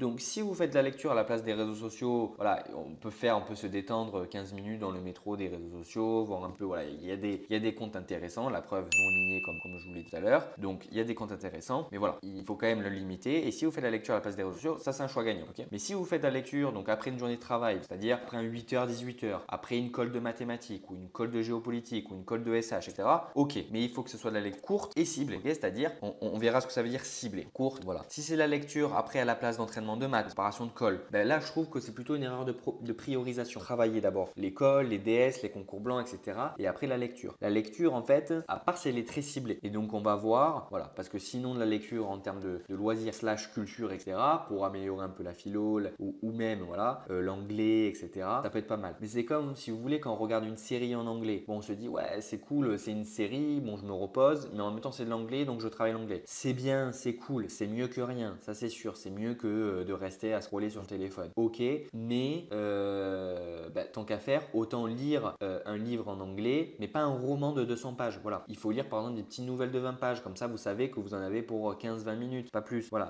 Donc, si vous faites de la lecture à la place des réseaux sociaux, voilà, on peut se détendre 15 minutes dans le métro des réseaux sociaux, voir un peu, voilà, il y a des comptes intéressants. La preuve, nous on y est comme je vous l'ai dit tout à l'heure. Donc, il y a des comptes intéressants, mais voilà, il faut quand même le limiter. Et si vous faites de la lecture à la place des réseaux sociaux, ça c'est un choix gagnant, ok? Mais si vous faites de la lecture, donc après une journée de travail, c'est-à-dire après un 8h, 18h, après une colle de mathématiques ou une colle de géopolitique ou une colle de SH, etc., ok, mais il faut que ce soit de la lecture courte et ciblée, ok? C'est-à-dire, on verra ce que ça veut dire ciblée, courte, voilà. Si c'est la lecture après à la place d'entraînement de maths, préparation de colle, ben là je trouve que c'est plutôt une erreur de priorisation. Travailler d'abord les colles, les DS, les concours blancs, etc. Et après la lecture. La lecture en fait, à part si elle est très ciblée. Et donc on va voir, voilà, parce que sinon de la lecture en termes de loisirs slash culture, etc. pour améliorer un peu la philo ou même voilà l'anglais, etc. Ça peut être pas mal. Mais c'est comme si vous voulez quand on regarde une série en anglais. Bon, on se dit ouais c'est cool, c'est une série, bon je me repose, mais en même temps c'est de l'anglais donc je travaille l'anglais. C'est bien, c'est cool, c'est mieux que rien, ça c'est sûr, c'est mieux que de rester à scroller sur le téléphone. Ok, mais tant qu'à faire, autant lire un livre en anglais, mais pas un roman de 200 pages. Voilà, il faut lire par exemple des petites nouvelles de 20 pages, comme ça vous savez que vous en avez pour 15-20 minutes, pas plus. Voilà.